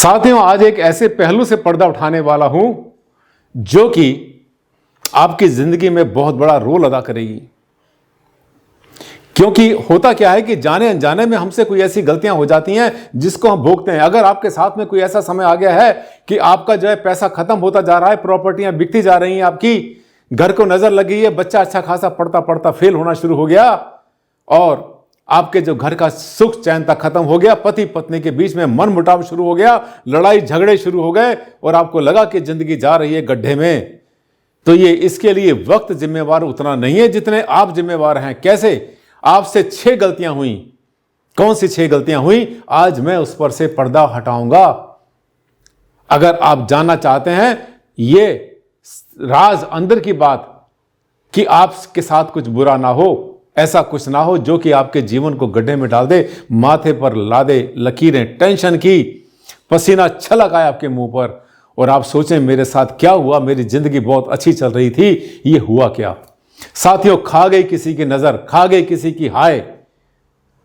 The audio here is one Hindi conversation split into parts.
साथियों, आज एक ऐसे पहलू से पर्दा उठाने वाला हूं जो कि आपकी जिंदगी में बहुत बड़ा रोल अदा करेगी। क्योंकि होता क्या है कि जाने अनजाने में हमसे कोई ऐसी गलतियां हो जाती हैं जिसको हम भोगते हैं। अगर आपके साथ में कोई ऐसा समय आ गया है कि आपका जो है पैसा खत्म होता जा रहा है, प्रॉपर्टियां बिकती जा रही हैं, आपकी घर को नजर लगी है, बच्चा अच्छा खासा पढ़ता पढ़ता फेल होना शुरू हो गया और आपके जो घर का सुख चैन तक खत्म हो गया, पति पत्नी के बीच में मन मुटाव शुरू हो गया, लड़ाई झगड़े शुरू हो गए और आपको लगा कि जिंदगी जा रही है गड्ढे में, तो ये इसके लिए वक्त जिम्मेवार उतना नहीं है जितने आप जिम्मेवार हैं। कैसे? आपसे 6 गलतियां हुई। कौन सी 6 गलतियां हुई? आज मैं उस पर से पर्दा हटाऊंगा। अगर आप जानना चाहते हैं ये राज अंदर की बात कि आपके साथ कुछ बुरा ना हो, ऐसा कुछ ना हो जो कि आपके जीवन को गड्ढे में डाल दे, माथे पर ला दे लकीरें टेंशन की, पसीना छलक आए आपके मुंह पर और आप सोचें मेरे साथ क्या हुआ, मेरी जिंदगी बहुत अच्छी चल रही थी, ये हुआ क्या? साथियों, खा गई किसी की नजर, खा गई किसी की हाय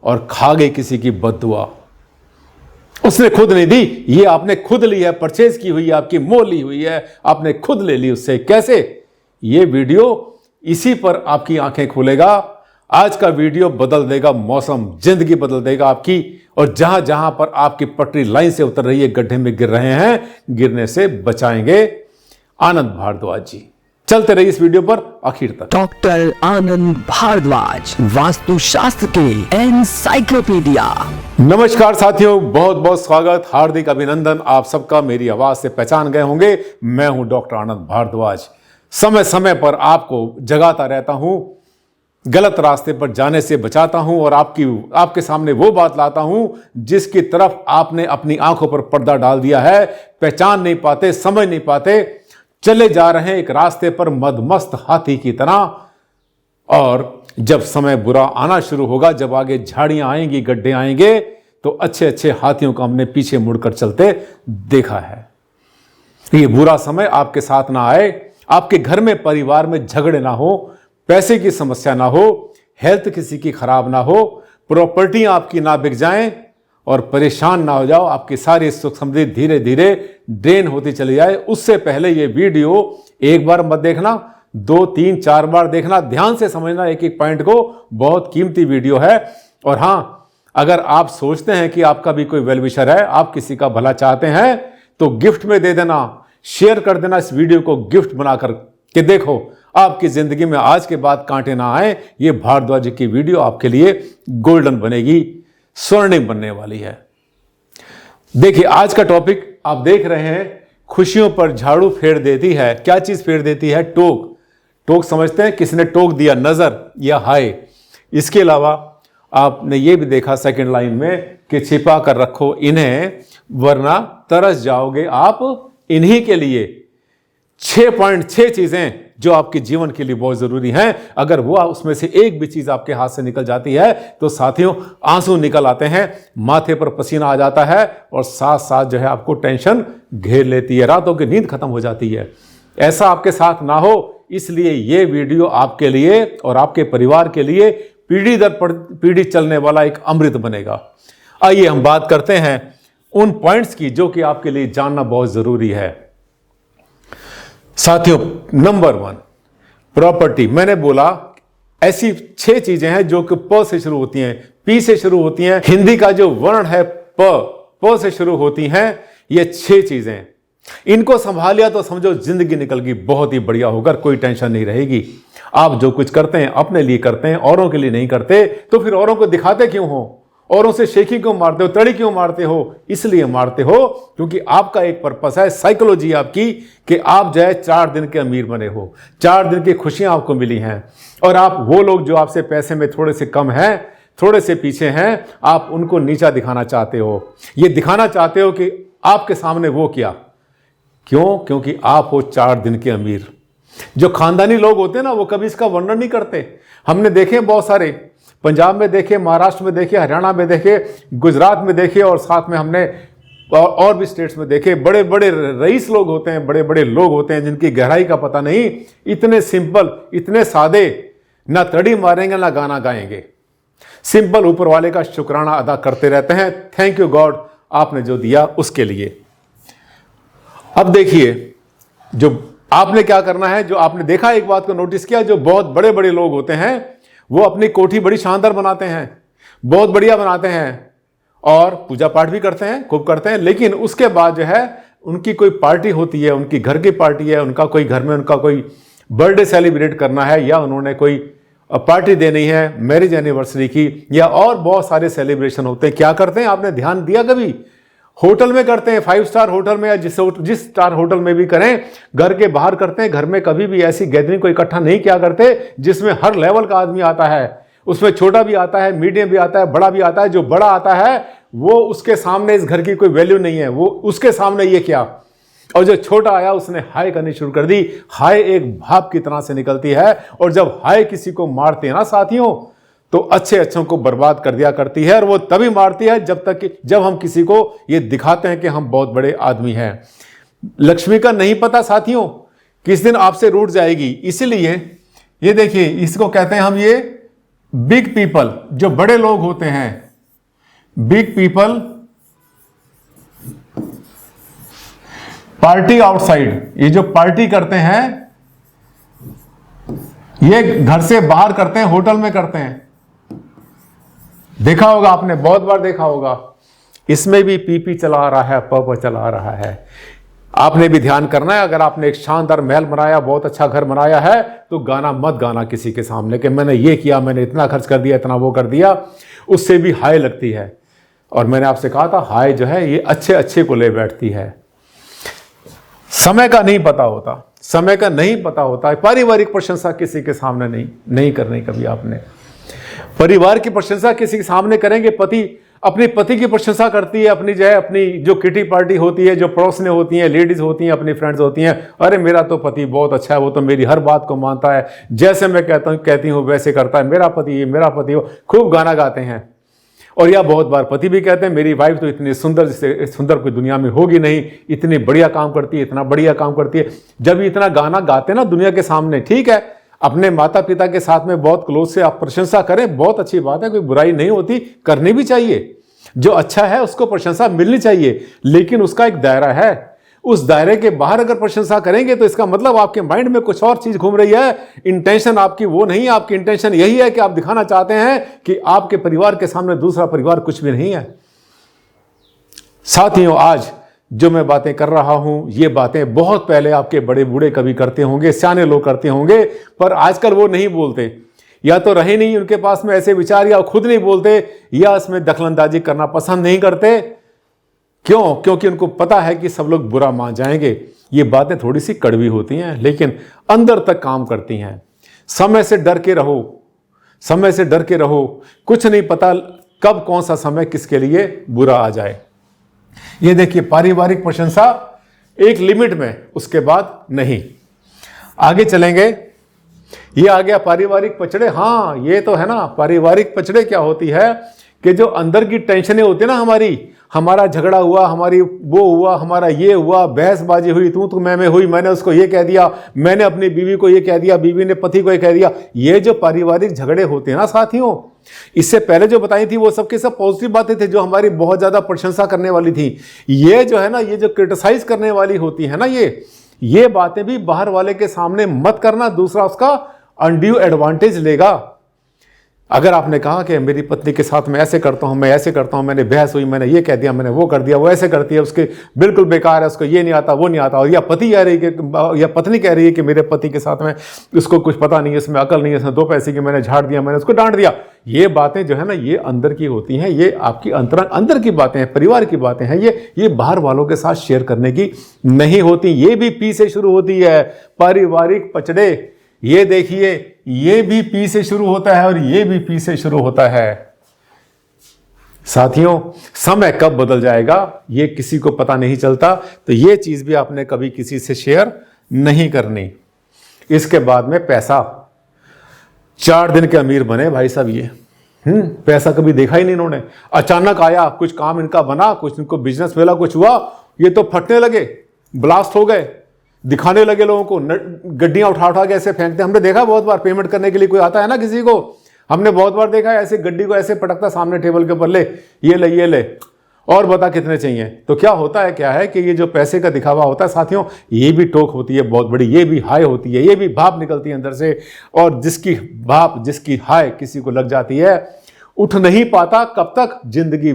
और खा गई किसी की बद्दुआ। उसने खुद नहीं दी, ये आपने खुद ली है, परचेज की हुई है, आपकी मोह ली हुई है, आपने खुद ले ली उससे। कैसे? ये वीडियो इसी पर आपकी आंखें खोलेगा। आज का वीडियो बदल देगा मौसम, जिंदगी बदल देगा आपकी, और जहां जहां पर आपकी पटरी लाइन से उतर रही है, गड्ढे में गिर रहे हैं, गिरने से बचाएंगे आनंद भारद्वाज जी। चलते रहिए इस वीडियो पर आखिर तक। डॉक्टर आनंद भारद्वाज, वास्तुशास्त्र के एनसाइक्लोपीडिया। नमस्कार साथियों, बहुत बहुत स्वागत, हार्दिक अभिनंदन आप सबका। मेरी आवाज से पहचान गए होंगे, मैं हूं डॉक्टर आनंद भारद्वाज। समय समय पर आपको जगाता रहता हूं, गलत रास्ते पर जाने से बचाता हूं और आपके सामने वो बात लाता हूं जिसकी तरफ आपने अपनी आंखों पर पर्दा डाल दिया है, पहचान नहीं पाते, समझ नहीं पाते, चले जा रहे हैं एक रास्ते पर मदमस्त हाथी की तरह। और जब समय बुरा आना शुरू होगा, जब आगे झाड़ियां आएंगी, गड्ढे आएंगे, तो अच्छे अच्छे हाथियों को हमने पीछे मुड़कर चलते देखा है। ये बुरा समय आपके साथ ना आए, आपके घर में परिवार में झगड़े ना हो, पैसे की समस्या ना हो, हेल्थ किसी की खराब ना हो, प्रॉपर्टियां आपकी ना बिक जाएं और परेशान ना हो जाओ, आपकी सारी सुख समृद्धि धीरे धीरे ड्रेन होती चली जाए। उससे पहले ये वीडियो एक बार मत देखना, 2, 3, 4 बार देखना, ध्यान से समझना एक एक पॉइंट को। बहुत कीमती वीडियो है। और हां, अगर आप सोचते हैं कि आपका भी कोई वेल विशर है, आप किसी का भला चाहते हैं, तो गिफ्ट में दे देना, शेयर कर देना इस वीडियो को गिफ्ट बनाकर कि देखो आपकी जिंदगी में आज के बाद कांटे ना आए। ये भारद्वाज जी की वीडियो आपके लिए गोल्डन बनेगी, स्वर्णिम बनने वाली है। देखिए, आज का टॉपिक आप देख रहे हैं, खुशियों पर झाड़ू फेर देती है। क्या चीज फेर देती है? टोक। टोक समझते हैं, किसी ने टोक दिया, नजर या हाय। इसके अलावा आपने ये भी देखा सेकंड लाइन में कि छिपा कर रखो इन्हें वरना तरस जाओगे आप इन्हीं के लिए। 6 चीजें जो आपके जीवन के लिए बहुत जरूरी हैं। अगर वो उसमें से एक भी चीज आपके हाथ से निकल जाती है तो साथियों आंसू निकल आते हैं, माथे पर पसीना आ जाता है और साथ साथ जो है आपको टेंशन घेर लेती है, रातों की नींद खत्म हो जाती है। ऐसा आपके साथ ना हो, इसलिए ये वीडियो आपके लिए और आपके परिवार के लिए पीढ़ी दर पीढ़ी चलने वाला एक अमृत बनेगा। आइए हम बात करते हैं उन पॉइंट्स की जो कि आपके लिए जानना बहुत जरूरी है। साथियों, नंबर 1 प्रॉपर्टी। मैंने बोला ऐसी 6 चीजें हैं जो कि प से शुरू होती हैं, पी से शुरू होती हैं। हिंदी का जो वर्ण है प से शुरू होती हैं। ये 6 चीजें, इनको संभाल लिया तो समझो जिंदगी निकल गई, बहुत ही बढ़िया होकर, कोई टेंशन नहीं रहेगी। आप जो कुछ करते हैं अपने लिए करते हैं, औरों के लिए नहीं करते, तो फिर औरों को दिखाते क्यों हो? औरों से शेखी क्यों मारते हो, तड़ी क्यों मारते हो? इसलिए मारते हो क्योंकि आपका एक पर्पस है, साइकोलॉजी आपकी, कि आप जो है 4 दिन के अमीर बने हो, 4 दिन की खुशियां आपको मिली हैं। और आप वो लोग जो आपसे पैसे में थोड़े से कम हैं, थोड़े से पीछे हैं, आप उनको नीचा दिखाना चाहते हो। ये दिखाना चाहते हो कि आपके सामने वो क्या। क्यों? क्योंकि आप हो 4 दिन के अमीर। जो खानदानी लोग होते हैं ना, वो कभी इसका वर्णन नहीं करते। हमने देखे बहुत सारे, पंजाब में देखे, महाराष्ट्र में देखे, हरियाणा में देखे, गुजरात में देखे और साथ में हमने और भी स्टेट्स में देखे। बड़े बड़े रईस लोग होते हैं, बड़े बड़े लोग होते हैं जिनकी गहराई का पता नहीं, इतने सिंपल, इतने सादे, ना तड़ी मारेंगे ना गाना गाएंगे, सिंपल ऊपर वाले का शुक्राना अदा करते रहते हैं। थैंक यू गॉड, आपने जो दिया उसके लिए। अब देखिए, जो आपने क्या करना है, जो आपने देखा, एक बात को नोटिस किया, जो बहुत बड़े बड़े लोग होते हैं वो अपनी कोठी बड़ी शानदार बनाते हैं, बहुत बढ़िया बनाते हैं और पूजा पाठ भी करते हैं, खूब करते हैं, लेकिन उसके बाद जो है उनकी कोई पार्टी होती है, उनकी घर की पार्टी है, उनका कोई घर में उनका कोई बर्थडे सेलिब्रेट करना है, या उन्होंने कोई पार्टी देनी है मैरिज एनिवर्सरी की, या और बहुत सारे सेलिब्रेशन होते हैं। क्या करते हैं, आपने ध्यान दिया कभी? होटल में करते हैं, 5 स्टार होटल में या जिस स्टार होटल में भी करें, घर के बाहर करते हैं। घर में कभी भी ऐसी गैदरिंग को इकट्ठा नहीं किया करते जिसमें हर लेवल का आदमी आता है। उसमें छोटा भी आता है, मीडियम भी आता है, बड़ा भी आता है। जो बड़ा आता है वो उसके सामने इस घर की कोई वैल्यू नहीं है, वो उसके सामने ये क्या। और जो छोटा आया उसने हाय करनी शुरू कर दी। हाय एक भाप की तरह से निकलती है, और जब हाय किसी को मारते हैं ना साथियों, तो अच्छे अच्छों को बर्बाद कर दिया करती है। और वो तभी मारती है जब हम किसी को ये दिखाते हैं कि हम बहुत बड़े आदमी हैं। लक्ष्मी का नहीं पता साथियों, किस दिन आपसे रूठ जाएगी। इसीलिए ये देखिए, इसको कहते हैं हम, ये बिग पीपल, जो बड़े लोग होते हैं, बिग पीपल पार्टी आउटसाइड। ये जो पार्टी करते हैं ये घर से बाहर करते हैं, होटल में करते हैं। देखा होगा आपने, बहुत बार देखा होगा। इसमें भी पीपी चला रहा है, प चला रहा है। आपने भी ध्यान करना है। अगर आपने एक शानदार महल बनाया, बहुत अच्छा घर बनाया है, तो गाना मत गाना किसी के सामने कि मैंने ये किया, मैंने इतना खर्च कर दिया, इतना वो कर दिया। उससे भी हाय लगती है। और मैंने आपसे कहा था, हाय जो है ये अच्छे अच्छे को ले बैठती है। समय का नहीं पता होता, समय का नहीं पता होता। पारिवारिक प्रशंसा किसी के सामने नहीं करनी कभी आपने। परिवार की प्रशंसा किसी के सामने करेंगे, पति अपनी पति की प्रशंसा करती है, अपनी जो किटी पार्टी होती है, जो पड़ोसने होती हैं, लेडीज होती हैं, अपनी फ्रेंड्स होती हैं, अरे मेरा तो पति बहुत अच्छा है, वो तो मेरी हर बात को मानता है, जैसे मैं कहती हूँ वैसे करता है, मेरा पति ये, मेरा पति वो, खूब गाना गाते हैं। और या बहुत बार पति भी कहते हैं, मेरी वाइफ तो इतनी सुंदर, जिससे सुंदर कोई दुनिया में होगी नहीं, इतनी बढ़िया काम करती है, इतना बढ़िया काम करती है। जब इतना गाना गाते ना दुनिया के सामने, ठीक है, अपने माता पिता के साथ में बहुत क्लोज से आप प्रशंसा करें, बहुत अच्छी बात है, कोई बुराई नहीं होती, करनी भी चाहिए। जो अच्छा है उसको प्रशंसा मिलनी चाहिए, लेकिन उसका एक दायरा है। उस दायरे के बाहर अगर प्रशंसा करेंगे तो इसका मतलब आपके माइंड में कुछ और चीज घूम रही है। इंटेंशन आपकी वो नहीं है। आपकी इंटेंशन यही है कि आप दिखाना चाहते हैं कि आपके परिवार के सामने दूसरा परिवार कुछ भी नहीं है। साथियों, आज जो मैं बातें कर रहा हूं, ये बातें बहुत पहले आपके बड़े बूढ़े कभी करते होंगे, सियाने लोग करते होंगे, पर आजकल वो नहीं बोलते, या तो रहे नहीं उनके पास में ऐसे विचार, या खुद नहीं बोलते, या इसमें दखलंदाजी करना पसंद नहीं करते। क्यों? क्योंकि उनको पता है कि सब लोग बुरा मान जाएंगे। ये बातें थोड़ी सी कड़वी होती हैं, लेकिन अंदर तक काम करती हैं। समय से डर के रहो, समय से डर के रहो। कुछ नहीं पता कब कौन सा समय किसके लिए बुरा आ जाए। ये देखिए, पारिवारिक प्रशंसा एक लिमिट में, उसके बाद नहीं। आगे चलेंगे। ये आ गया पारिवारिक पचड़े। हाँ, ये तो है ना, पारिवारिक पचड़े क्या होती है कि जो अंदर की टेंशनें होती है ना, हमारा झगड़ा हुआ, हमारी वो हुआ, हमारा ये हुआ, बहसबाजी हुई, तू मैं हुई, मैंने उसको ये कह दिया, मैंने अपनी बीवी को ये कह दिया, बीवी ने पति को ये कह दिया। ये जो पारिवारिक झगड़े होते हैं ना साथियों, इससे पहले जो बताई थी वो सबके सब पॉजिटिव बातें थी, जो हमारी बहुत ज्यादा प्रशंसा करने वाली थी। ये जो है ना, ये जो क्रिटिसाइज करने वाली होती है ना, ये बातें भी बाहर वाले के सामने मत करना, दूसरा उसका अनड्यू एडवांटेज लेगा। अगर आपने कहा कि मेरी पत्नी के साथ मैं ऐसे करता हूं, मैं ऐसे करता हूं, मैंने बहस हुई, मैंने ये कह दिया, मैंने वो कर दिया, वो ऐसे करती है, उसके बिल्कुल बेकार है, उसको ये नहीं आता, वो नहीं आता, और या पति कह रही है, या पत्नी कह रही है कि मेरे पति के साथ में उसको कुछ पता नहीं है, इसमें अकल नहीं है, इसमें 2 पैसे की, मैंने झाड़ दिया, मैंने उसको डांट दिया। ये बातें जो है ना, ये अंदर की होती हैं, ये आपकी अंदर की बातें हैं, परिवार की बातें हैं। ये बाहर वालों के साथ शेयर करने की नहीं होती। ये भी पी से शुरू होती है, पारिवारिक पचड़े। ये देखिए, ये भी पी से शुरू होता है और ये भी पी से शुरू होता है। साथियों, समय कब बदल जाएगा ये किसी को पता नहीं चलता, तो ये चीज भी आपने कभी किसी से शेयर नहीं करनी। इसके बाद में पैसा, 4 दिन के अमीर बने भाई साहब ये। पैसा कभी देखा ही नहीं इन्होंने, अचानक आया, कुछ काम इनका बना, कुछ इनको बिजनेस मिला, कुछ हुआ, ये तो फटने लगे, ब्लास्ट हो गए, दिखाने लगे लोगों को, गड्डियां उठा के ऐसे फेंकते। हमने देखा बहुत बार, पेमेंट करने के लिए कोई आता है ना किसी को, हमने बहुत बार देखा है ऐसे गड्डी को ऐसे पटकता सामने टेबल के ऊपर, ले ये ले, और बता कितने चाहिए। तो क्या होता है, क्या है कि ये जो पैसे का दिखावा होता है साथियों, ये भी टोक होती है बहुत बड़ी, ये भी हाय होती है, ये भी भाप निकलती है अंदर से। और जिसकी भाप, जिसकी हाय किसी को लग जाती है, उठ नहीं पाता कब तक, जिंदगी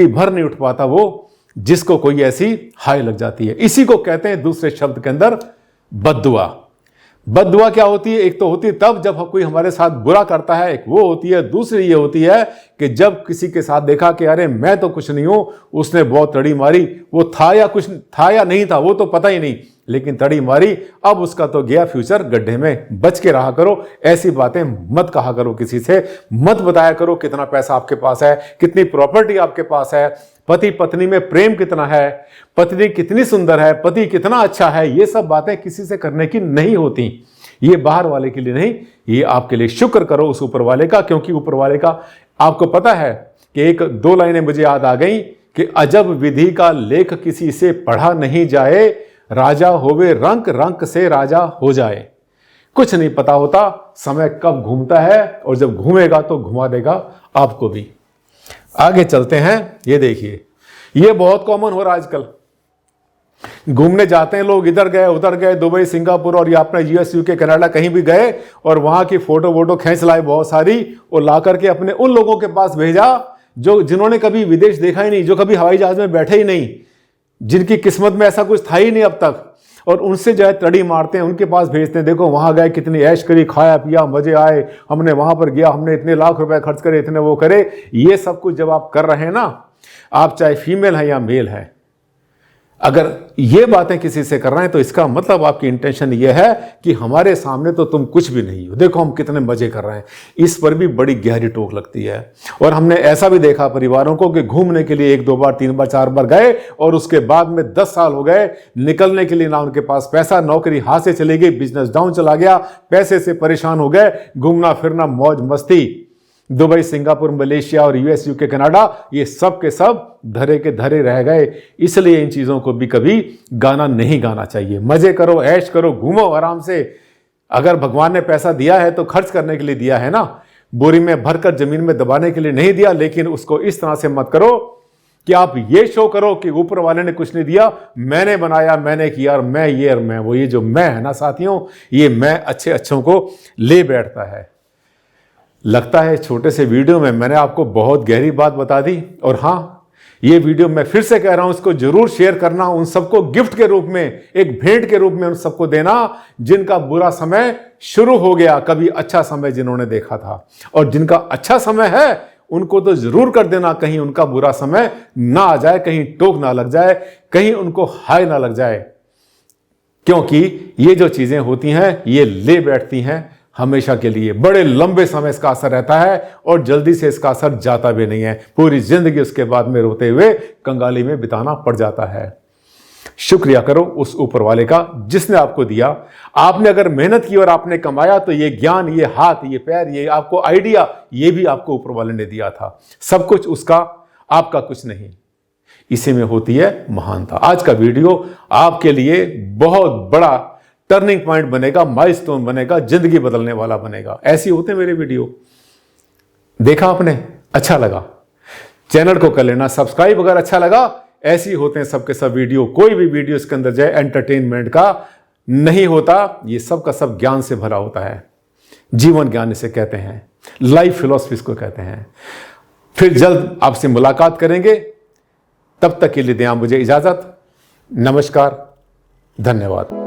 भर नहीं उठ पाता वो, जिसको कोई ऐसी हाय लग जाती है। इसी को कहते हैं दूसरे शब्द के अंदर बद्दुआ। बद्दुआ क्या होती है, एक तो होती है तब जब कोई हमारे साथ बुरा करता है, एक वो होती है, दूसरी ये होती है कि जब किसी के साथ देखा कि अरे मैं तो कुछ नहीं हूं, उसने बहुत तड़ी मारी, वो था या कुछ था या नहीं था वो तो पता ही नहीं, लेकिन तड़ी मारी, अब उसका तो गया फ्यूचर गड्ढे में। बच के रहा करो, ऐसी बातें मत कहा करो किसी से, मत बताया करो कितना पैसा आपके पास है, कितनी प्रॉपर्टी आपके पास है, पति पत्नी में प्रेम कितना है, पत्नी कितनी सुंदर है, पति कितना अच्छा है। ये सब बातें किसी से करने की नहीं होती। ये बाहर वाले के लिए नहीं, ये आपके लिए शुक्र करो उस ऊपर वाले का, क्योंकि ऊपर वाले का आपको पता है कि एक दो लाइनें मुझे याद आ गई कि अजब विधि का लेख किसी से पढ़ा नहीं जाए, राजा होवे रंक रंक से राजा हो जाए। कुछ नहीं पता होता समय कब घूमता है, और जब घूमेगा तो घुमा देगा आपको भी। आगे चलते हैं। ये देखिए, ये बहुत कॉमन हो रहा है आजकल। घूमने जाते हैं लोग, इधर गए उधर गए, दुबई सिंगापुर और या अपना यूएस यूके कनाडा कहीं भी गए, और वहां की फोटो वोटो खींच लाए बहुत सारी, और ला करके अपने उन लोगों के पास भेजा जिन्होंने कभी विदेश देखा ही नहीं, जो कभी हवाई जहाज में बैठे ही नहीं, जिनकी किस्मत में ऐसा कुछ था ही नहीं अब तक, और उनसे जो है तड़ी मारते हैं, उनके पास भेजते हैं, देखो वहां गए, कितनी ऐश करी, खाया पिया, मजे आए, हमने वहां पर गया, हमने इतने लाख रुपए खर्च करे, इतने वो करे। ये सब कुछ जब आप कर रहे हैं ना, आप चाहे फीमेल है या मेल है, अगर ये बातें किसी से कर रहे हैं तो इसका मतलब आपकी इंटेंशन ये है कि हमारे सामने तो तुम कुछ भी नहीं हो, देखो हम कितने मजे कर रहे हैं। इस पर भी बड़ी गहरी टोक लगती है। और हमने ऐसा भी देखा परिवारों को कि घूमने के लिए 1 2 बार 3 बार 4 बार गए, और उसके बाद में 10 साल हो गए, निकलने के लिए ना उनके पास पैसा, नौकरी हाथ से चली गई, बिजनेस डाउन चला गया, पैसे से परेशान हो गए, घूमना फिरना मौज मस्ती, दुबई सिंगापुर मलेशिया और यूएस यूके कनाडा, ये सब के सब धरे के धरे रह गए। इसलिए इन चीज़ों को भी कभी गाना नहीं गाना चाहिए। मजे करो, ऐश करो, घूमो आराम से। अगर भगवान ने पैसा दिया है तो खर्च करने के लिए दिया है ना, बोरी में भरकर जमीन में दबाने के लिए नहीं दिया। लेकिन उसको इस तरह से मत करो कि आप ये शो करो कि ऊपर वाले ने कुछ नहीं दिया, मैंने बनाया, मैंने किया, और मैं ये और मैं वो। ये जो मैं है ना साथियों, ये मैं अच्छे अच्छों को ले बैठता है। लगता है छोटे से वीडियो में मैंने आपको बहुत गहरी बात बता दी। और हाँ, ये वीडियो मैं फिर से कह रहा हूं, इसको जरूर शेयर करना, उन सबको गिफ्ट के रूप में, एक भेंट के रूप में उन सबको देना जिनका बुरा समय शुरू हो गया, कभी अच्छा समय जिन्होंने देखा था। और जिनका अच्छा समय है उनको तो जरूर कर देना, कहीं उनका बुरा समय ना आ जाए, कहीं टोक ना लग जाए, कहीं उनको हाय ना लग जाए। क्योंकि ये जो चीजें होती हैं ये ले बैठती हैं हमेशा के लिए, बड़े लंबे समय इसका असर रहता है, और जल्दी से इसका असर जाता भी नहीं है। पूरी जिंदगी उसके बाद में रोते हुए कंगाली में बिताना पड़ जाता है। शुक्रिया करो उस ऊपर वाले का जिसने आपको दिया। आपने अगर मेहनत की और आपने कमाया, तो ये ज्ञान, ये हाथ, ये पैर, ये आपको आइडिया, ये भी आपको ऊपर वाले ने दिया था। सब कुछ उसका, आपका कुछ नहीं। इसी में होती है महानता। आज का वीडियो आपके लिए बहुत बड़ा टर्निंग पॉइंट बनेगा, माइलस्टोन बनेगा, जिंदगी बदलने वाला बनेगा। ऐसे होते मेरे वीडियो। देखा आपने, अच्छा लगा, चैनल को कर लेना सब्सक्राइब अगर अच्छा लगा। ऐसे ही होते हैं सबके सब वीडियो। कोई भी वीडियो इसके अंदर जाए एंटरटेनमेंट का नहीं होता, ये सब का सब ज्ञान से भरा होता है। जीवन ज्ञान इसे कहते हैं, लाइफ फिलॉसफी इसको कहते हैं। फिर जल्द आपसे मुलाकात करेंगे, तब तक के लिए दें आप मुझे इजाजत। नमस्कार, धन्यवाद।